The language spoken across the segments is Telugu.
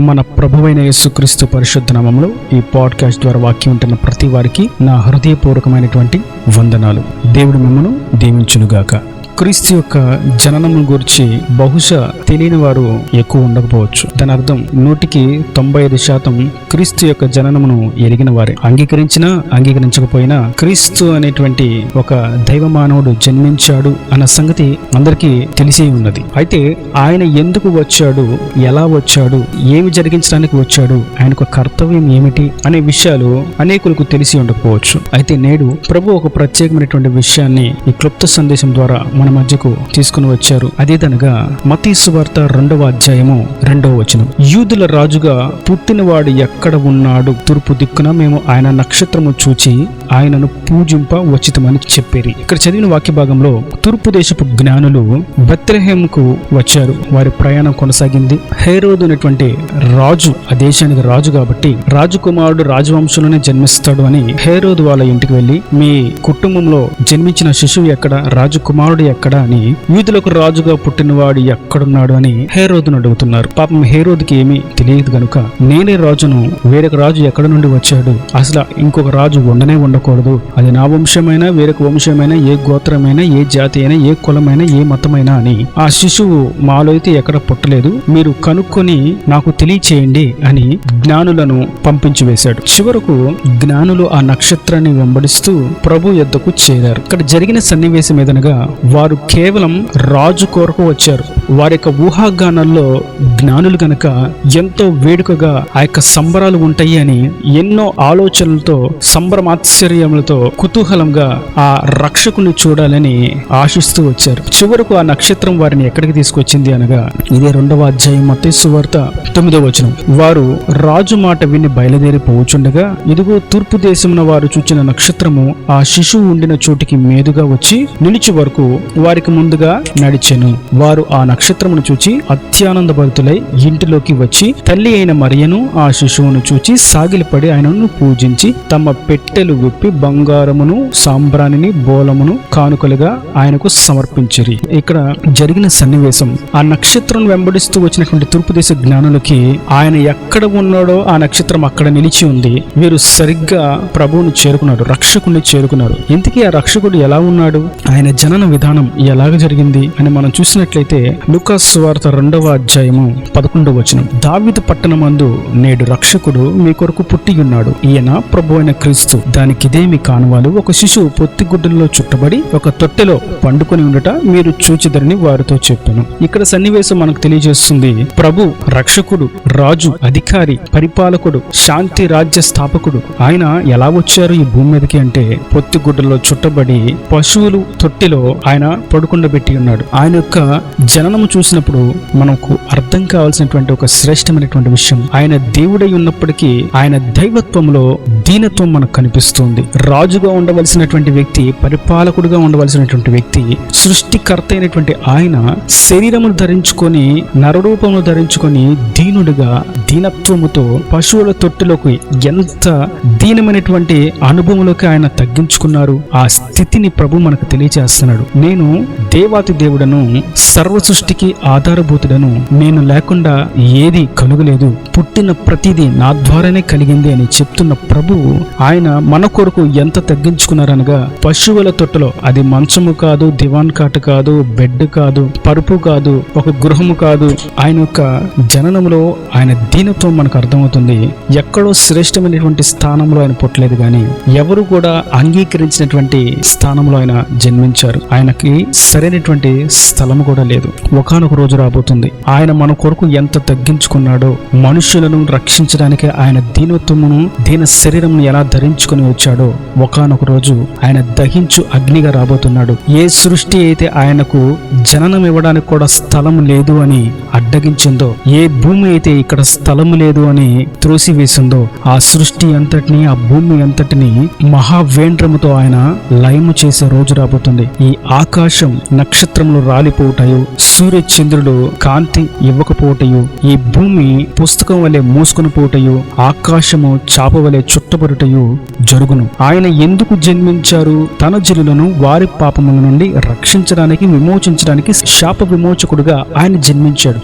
మన ప్రభువైన యేసుక్రీస్తు పరిశుద్ధ నామములో ఈ పాడ్కాస్ట్ ద్వారా వాక్యం ఉంటున్న ప్రతి వారికి నా హృదయపూర్వకమైనటువంటి వందనాలు. దేవుడు మిమ్మను దీవించునుగాక. క్రీస్తు యొక్క జననము గురించి బహుశా తెలియని వారు ఎక్కువ ఉండకపోవచ్చు. దాని అర్థం 95% క్రీస్తు యొక్క జననమును ఎరిగిన వారే. అంగీకరించినా అంగీకరించకపోయినా క్రీస్తు అనేటువంటి ఒక దైవ మానవుడు జన్మించాడు అన్న సంగతి అందరికీ తెలిసి ఉన్నది. అయితే ఆయన ఎందుకు వచ్చాడు, ఎలా వచ్చాడు, ఏమి జరిగించడానికి వచ్చాడు, ఆయనకు కర్తవ్యం ఏమిటి అనే విషయాలు అనేకులకు తెలిసి ఉండకపోవచ్చు. అయితే నేడు ప్రభు ఒక ప్రత్యేకమైనటువంటి విషయాన్ని ఈ క్లుప్త సందేశం ద్వారా మన మధ్యకు తీసుకుని వచ్చారు. అదేదనగా మత్తయి సువార్త 2వ అధ్యాయము 2వ వచనం. యూదుల రాజుగా పుట్టినవాడు ఎక్కడ ఉన్నాడు, తూర్పు దిక్కున మేము ఆయన నక్షత్రము చూచి ఆయనను పూజింప వచ్చితమని చెప్పేరి. ఇక్కడ చదివిన వాక్య భాగంలో తూర్పు దేశపు జ్ఞానులు బెత్లెహేముకు వచ్చారు. వారి ప్రయాణం కొనసాగింది. హేరోదు అనేటువంటి రాజు, ఆ దేశానికి రాజు కాబట్టి రాజకుమారుడు రాజవంశంలోనే జన్మిస్తాడు అని హేరోదు వాళ్ళ ఇంటికి వెళ్లి, మీ కుటుంబంలో జన్మించిన శిశువు ఎక్కడ, రాజకుమారుడు ఎక్కడ అని, యూదులకు రాజుగా పుట్టినవాడు ఎక్కడున్నాడు అని హేరోదును అడుగుతున్నారు. పాపం హేరోదుకి ఏమీ తెలియదు గనుక, నేనే రాజును, వేరొక రాజు ఎక్కడ నుండి వచ్చాడు, అసలు ఇంకొక రాజు ఉండకూడదు, అది నా వంశమైనా వేరొక వంశమైనా, ఏ గోత్రమైనా, ఏ జాతి అయినా, ఏ కులమైనా, ఏ మతమైనా అని, ఆ శిశువు మాలో అయితే ఎక్కడ పుట్టలేదు, మీరు కనుక్కొని నాకు తెలియచేయండి అని జ్ఞానులను పంపించి వేశాడు. చివరకు జ్ఞానులు ఆ నక్షత్రాన్ని వెంబడిస్తూ ప్రభు యొద్దకు చేరారు. ఇక్కడ జరిగిన సన్నివేశం ఏదనగా, వారు కేవలం రాజు కొరకు వచ్చారు. వారి యొక్క ఊహాగానాల్లో జ్ఞానులు గనక ఎంతో వేడుకగా ఆ యొక్క సంబరాలు ఉంటాయి అని ఎన్నో ఆలోచనలతో, సంభ్రమాశ్చర్యములతో, కుతూహలంగా ఆ రక్షకుని చూడాలని ఆశిస్తూ వచ్చారు. చివరకు ఆ నక్షత్రం వారిని ఎక్కడికి తీసుకొచ్చింది అనగా, ఇదే 2వ అధ్యాయం మత్తయి సువార్త 9వ వచనం. వారు రాజు మాట విని బయలుదేరి పోవుచుండగా, ఇదిగో తూర్పు దేశమున వారు చూచిన నక్షత్రము ఆ శిశువు ఉండిన చోటికి మీదుగా వచ్చి నిలిచి వరకు వారికి ముందుగా నడిచెను. వారు ఆ నక్షత్రమును చూచి అత్యానందభరితులై ఇంటిలోకి వచ్చి తల్లి అయిన మరియను ఆ శిశువును చూచి సాగిలపడి ఆయనను పూజించి తమ పెట్టెలు విప్పి బంగారమును, సాంబ్రాణిని, బోలమును కానుకలుగా ఆయనకు సమర్పించిరి. ఇక్కడ జరిగిన సన్నివేశం, ఆ నక్షత్రం వెంబడిస్తూ వచ్చినటువంటి తూర్పు దేశ జ్ఞానులకి ఆయన ఎక్కడ ఉన్నాడో ఆ నక్షత్రం అక్కడ నిలిచి ఉంది. వీరు సరిగ్గా ప్రభువును చేరుకున్నారు, రక్షకుడిని చేరుకున్నారు. ఇంతకీ ఆ రక్షకుడు ఎలా ఉన్నాడు, ఆయన జనన విధానం ఎలాగ జరిగింది అని మనం చూసినట్లయితే లూకా సువార్త 2వ అధ్యాయము 11వ వచనం. దావీదు పట్టణమందు నేడు రక్షకుడు మీ కొరకు పుట్టి ఉన్నాడు, ఈయన ప్రభువైన క్రీస్తు. దానికిదే మీ కానువాలు, ఒక శిశువు పొత్తిగుడ్డల్లో చుట్టబడి ఒక తొట్టెలో పండుకొని ఉండట మీరు చూచిదరని వారితో చెప్పాను. ఇక్కడ సన్నివేశం మనకు తెలియజేస్తుంది, ప్రభు రక్షకుడు, రాజు, అధికారి, పరిపాలకుడు, శాంతి రాజ్య స్థాపకుడు ఆయన ఎలా వచ్చారు ఈ భూమి మీదకి అంటే, పొత్తిగుడ్డల్లో చుట్టబడి పశువులు తొట్టిలో ఆయన పడుకుండబెట్టి ఉన్నాడు. ఆయన యొక్క జననము చూసినప్పుడు మనకు అర్థం కావాల్సినటువంటి ఒక శ్రేష్టమైనటువంటి విషయం, ఆయన దేవుడై ఉన్నప్పటికీ ఆయన దైవత్వంలో దీనత్వం మనకు కనిపిస్తుంది. రాజుగా ఉండవలసినటువంటి వ్యక్తి, పరిపాలకుడుగా ఉండవలసినటువంటి వ్యక్తి, సృష్టికర్త అయినటువంటి ఆయన శరీరమును ధరించుకొని, నరరూపమును ధరించుకొని దీనుడిగా, దీనత్వముతో పశువుల తొట్టిలోకి, ఎంత దీనమైనటువంటి అనుభవంలోకి ఆయన తగ్గించుకున్నారు. ఆ స్థితిని ప్రభు మనకు తెలియజేస్తున్నాడు. నేను దేవాతి దేవుడను, సర్వ సృష్టికి ఆధారభూతుడను, నేను లేకుండా ఏది కలుగలేదు, పుట్టిన ప్రతిదీ నా ద్వారానే కలిగింది అని చెప్తున్న ప్రభు ఆయన మన కొరకు ఎంత తగ్గించుకున్నారనగా, పశువుల తొట్టలో, అది మంచము కాదు, దివాన్ కాటు కాదు, బెడ్ కాదు, పరుపు కాదు, ఒక గృహము కాదు, ఆయన యొక్క జననంలో ఆయన దీనత్వం మనకు అర్థమవుతుంది. ఎక్కడో శ్రేష్టమైనటువంటి స్థానంలో ఆయన పుట్టలేదు, కానీ ఎవరు కూడా అంగీకరించినటువంటి స్థానంలో ఆయన జన్మించారు. ఆయనకి సరైనటువంటి స్థలము కూడా లేదు. ఒకానొక రోజు రాబోతుంది, ఆయన మన కొరకు ఎంత తగ్గించుకున్నాడో, మనుషులను రక్షించడానికి ఆయన దీనత్వమును, దీన శరీరమును ఎలా ధరించుకుని వచ్చాడో, ఒకానొక రోజు ఆయన దహించు అగ్నిగా రాబోతున్నాడు. ఏ సృష్టి అయితే ఆయనకు జననం ఇవ్వడానికి కూడా స్థలం లేదు అని అడ్డగించిందో, ఏ భూమి అయితే ఇక్కడ స్థలము లేదు అని త్రోసివేసిందో, ఆ సృష్టి అంతటిని, ఆ భూమి అంతటిని మహావేంద్రముతో ఆయన లయము చేసే రోజు రాబోతుంది. ఈ ఆకాశం, నక్షత్రములు రాలిపోవుటయు, సూర్య చంద్రుడు కాంతి ఇవ్వకపోవటయు, ఈ భూమి పుస్తకం వలె మూసుకొని పోవుటయు, ఆకాశము చాప వలె చుట్టబడుటయు జరుగును. ఆయన ఎందుకు జన్మించారు? తన జనులను వారి పాపముల నుండి రక్షించడానికి, విమోచించడానికి శాప విమోచకుడుగా ఆయన జన్మించాడు.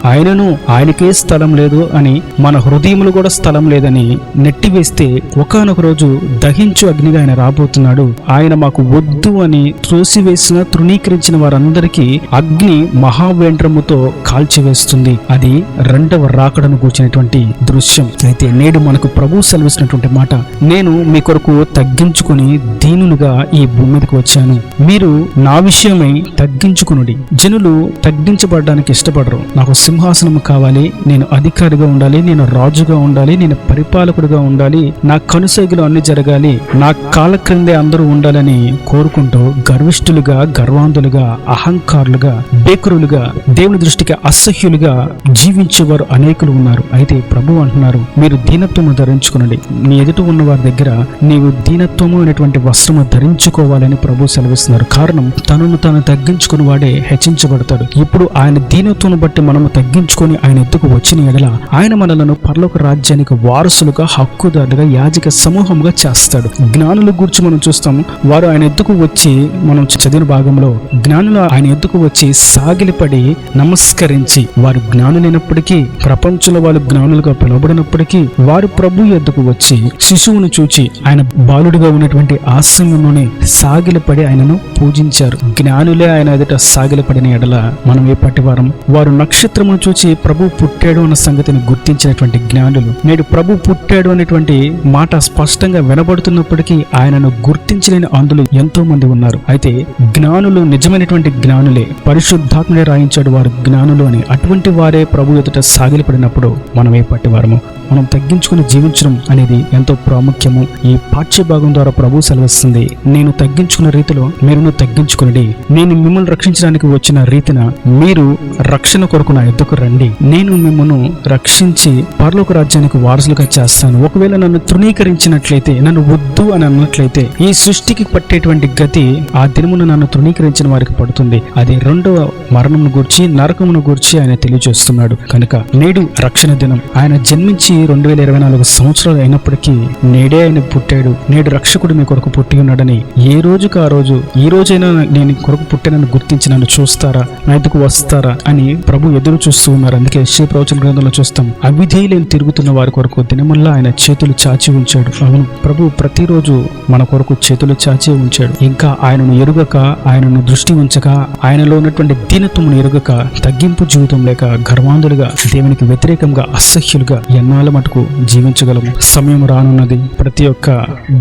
ఆయనకే స్థలం లేదు అని, మన హృదయములు కూడా స్థలం లేదని నెట్టివేస్తే ఒకానొక రోజు దహించు అగ్నిగా ఆయన రాబోతున్నాడు. ఆయన మాకు వద్దు అని త్రోసివేసిన, తృణీకరించిన వారందరికీ అగ్ని మహావేంద్రముతో కాల్చివేస్తుంది. అది రెండవ రాకడను కూర్చున్నటువంటి దృశ్యం. అయితే నేడు మనకు ప్రభు సెలవిస్తున్నటువంటి మాట, నేను మీ కొరకు తగ్గించుకుని దీనులుగా ఈ భూమి మీదకి వచ్చాను. మీరు నా విషయమై తగ్గించుకునుడి. జనులు తగ్గించబడడానికి ఇష్టపడరు. నాకు సింహాసనం కావాలి, నేను అధికారిగా ఉండాలి, నేను రాజుగా ఉండాలి, నేను పరిపాలకుడిగా ఉండాలి, నా కనుసైగులు అన్ని జరగాలి, నా కాళ్ళ క్రిందే అందరూ ఉండాలని కోరుకుంటూ గర్విష్ఠులుగా, గర్వాంధులుగా, అహంకారులుగా, బేకురులుగా, దేవుని దృష్టికి అసహ్యులుగా జీవించేవారు అనేకులు ఉన్నారు. అయితే ప్రభు అంటున్నారు, మీరు దీనత్వము ధరించుకునండి. నీ ఎదుట ఉన్న వారి దగ్గర నీవు దీనత్వము అనేటువంటి వస్త్రము ధరించుకోవాలని ప్రభు సెలవిస్తున్నారు. కారణం, తనను తాను తగ్గించుకుని వాడే హెచ్చించబడతాడు. ఇప్పుడు ఆయన దీనత్వం బట్టి మనము తగ్గించుకొని ఆయన ఎద్దుకు వచ్చిన ఎడల ఆయన మనలను పరలోక రాజ్యానికి వారసులుగా, హక్కుదారులుగా, యాజక సమూహంగా చేస్తాడు. జ్ఞానుల గురించి మనం చూస్తాము. వారు ఆయన ఎద్దుకు వచ్చి, మనం చదివిన భాగంలో జ్ఞానులు ఆయన ఎద్దుకు వచ్చి సాగిలిపడి నమస్కరించి, వారు జ్ఞానులైనప్పటికీ, ప్రపంచంలో వాళ్ళు జ్ఞానులుగా పిలువబడినప్పటికీ వారు ప్రభు ఎద్దుకు వచ్చి శిశువును చూచి ఆయన బాలుడిగా ఉన్నటువంటి ఆశ్రమంలోనే సాగిలపడి ఆయనను పూజించారు. జ్ఞానులే ఆయన ఎదుట సాగిలపడిన ఎడల మనం ఏ పట్టివారం? వారు నక్షత్రమును చూచి ప్రభు పుట్టాడు అన్న సంగతిని గుర్తించినటువంటి జ్ఞానులు నేడు ప్రభు పుట్టాడు అనేటువంటి మాట స్పష్టంగా వినబడుతున్నప్పటికీ ఆయనను గుర్తించలేని అందులు ఎంతో మంది ఉన్నారు. అయితే జ్ఞానులు నిజమైనటువంటి జ్ఞానులే, పరిశుద్ధాత్ముడే రాయించాడు వారు జ్ఞానులు అని. అటువంటి వారే ప్రభు ఎదుట సాగిలపడినప్పుడు మనం ఏ పట్టివారము? మనం తగ్గించుకుని జీవించడం అనేది ఎంతో ప్రాముఖ్యము. ఈ పాఠ్య భాగం ద్వారా ప్రభు సెలవిస్తుంది, నేను తగ్గించుకున్న రీతిలో మీరును తగ్గించుకుని, నేను మిమ్మల్ని రక్షించడానికి వచ్చిన రీతిన మీరు రక్షణ కొరకు నా ఎద్దుకు రండి. నేను మిమ్మల్ని రక్షించి పరలోక రాజ్యానికి వారసులుగా చేస్తాను. ఒకవేళ నన్ను తృణీకరించినట్లయితే, నన్ను వద్దు అని అన్నట్లయితే, ఈ సృష్టికి పట్టేటువంటి గతి ఆ దినమున నన్ను తృణీకరించిన వారికి పడుతుంది. అది రెండవ మరణమును గూర్చి, నరకమును గూర్చి ఆయన తెలియజేస్తున్నాడు. కనుక నేడు రక్షణ దినం. ఆయన జన్మించి 2024 సంవత్సరాలు అయినప్పటికీ నేడే ఆయన పుట్టాడు. నేడు రక్షకుడు మీ కొరకు పుట్టి ఉన్నాడని ఏ రోజుకు ఆ రోజు, ఈ రోజైనా నేను కొరకు పుట్టానని గుర్తించి నన్ను చూస్తారా, నా ఎదుకు వస్తారా అని ప్రభు ఎదురు చూస్తూ ఉన్నారు. అందుకే యెషయా ప్రవచన గ్రంథంలో చూస్తాం, అవిధేయులైన తిరుగుతున్న వారి కొరకు దినముల్లా ఆయన చేతులు చాచి ఉంచాడు. అవును, ప్రభు ప్రతిరోజు మన కొరకు చేతులు చాచి ఉంచాడు. ఇంకా ఆయనను ఎరుగక, ఆయనను దృష్టి ఉంచక, ఆయనలో ఉన్నటువంటి దీనత్వమును ఎరుగక, తగ్గింపు జీవితం లేక గర్వాంధులుగా, దేవునికి వ్యతిరేకంగా, అసహ్యులుగా ఎన్నాళ్ళ మటుకు జీవించగలము? సమయం రానున్నది. ప్రతి ఒక్క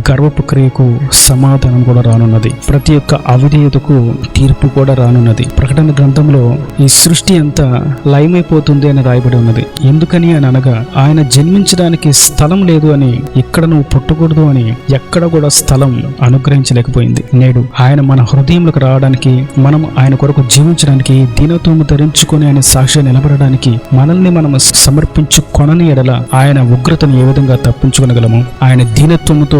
గర్వపు క్రియకు సమాధానం కూడా రానున్నది. ప్రతి ఒక్క అవిధేయతకు తీర్పు కూడా రానున్నది. ప్రకటన గ్రంథంలో ఈ సృష్టి అంతా లయమైపోతుంది అని రాయబడి ఉన్నది. ఎందుకని అని అనగా, ఆయన జన్మించడానికి స్థలం లేదు అని, ఇక్కడ నువ్వు పుట్టకూడదు అని ఎక్కడ కూడా స్థలం అనుగ్రహించలేకపోయింది. నేడు ఆయన మన హృదయంలోకి రావడానికి, మనం ఆయన కొరకు జీవించడానికి, దీనత్వము ధరించుకొని ఆయన సాక్షి నిలబడడానికి, మనల్ని మనం సమర్పించుకొనని ఎడల ఆయన ఉగ్రతను ఏ విధంగా తప్పించుకొనగలము? ఆయన దీనత్వముతో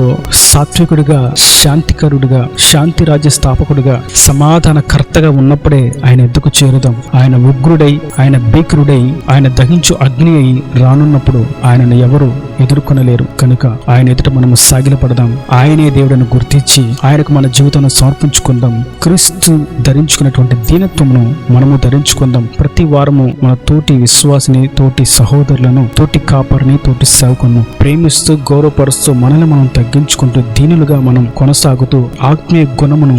సాత్వికుడిగా, శాంతికరుడిగా, శాంతి రాజ్య స్థాపకుడిగా, సమాధాన కర్తగా ఉన్నప్పుడే ఆయన ఎద్దుకు చేరుదాం. ఆయన ఉగ్రుడై, ఆయన బేకురుడై, ఆయన దహించు అగ్ని అయి రానున్నప్పుడు ఆయనను ఎవరు ఎదుర్కొనలేరు. కనుక ఆయన ఎదుట మనము సాగిలపడదాం. ఆయనే దేవుడని గుర్తించి ఆయనకు మన జీవితాన్ని సమర్పించుకుందాం. క్రీస్తు ధరించుకున్నటువంటి దీనత్వమును మనము ధరించుకుందాం. ప్రతి వారము మన తోటి విశ్వాసిని, తోటి సహోదరులను, తోటి కాపరిని, తోటి సేవకులను ప్రేమిస్తూ, గౌరవపరుస్తూ, మనల్ని మనం తగ్గించుకుంటూ, దీనులుగా మనం కొనసాగుతూ, ఆత్మీయ గుణమును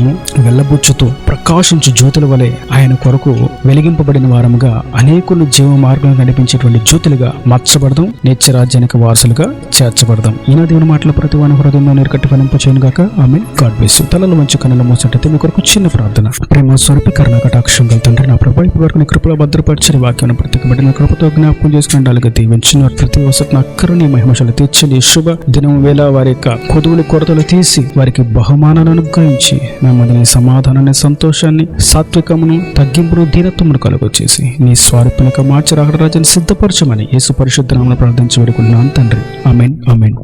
వెళ్ళబుచ్చుతూ, ప్రకాశించు జ్యోతుల వలె ఆయన కొరకు వెలిగింపబడిన వారముగా, అనేకులు జీవ మార్గం నడిపించేటువంటి జ్యోతులుగా మార్చబడదాం. నిత్యరాజ్యానికి వారసులుగా చేర్చబడదాం. ఈయన దేవుని మాటల ప్రతి వాని హృదయంలో నీరుకట్టి ఫలింపచేయును గాక. ఆమేన్. God bless you. తలలో మంచి కన్నుల మోసటైతే మీ కొరకు చిన్న ప్రార్థన. ప్రేమ స్వరూపి కరుణ కటాక్షం గల తండ్రి, నా ప్రభు ఇప్పటి వరకు నీ కృపలో భద్రపరిచిన వాక్యం ప్రతి బిడ్డల కృపతో జ్ఞాపకం చేసుకుని అలాగే దీవించిన ప్రతి వసతి అక్కరుని మహిమశలు తీర్చండి. శుభ దినం వేళ వారి యొక్క కొదువులు కొరతలు తీసి వారికి బహుమానాలను అనుగ్రహించి నెమ్మదిని, సమాధానాన్ని, సంతోషాన్ని, సాత్వికమును, తగ్గింపును, దీనత్వమును కలుగొచ్చేసి నీ స్వరూపముగా మార్చి రాకడ రాజ్యాన్ని సిద్ధపరచమని యేసు పరిశుద్ధ నామమున ప్రార్థించి వేడుకుంటున్నాను తండ్రి. ఆమేన్. ఆమేన్.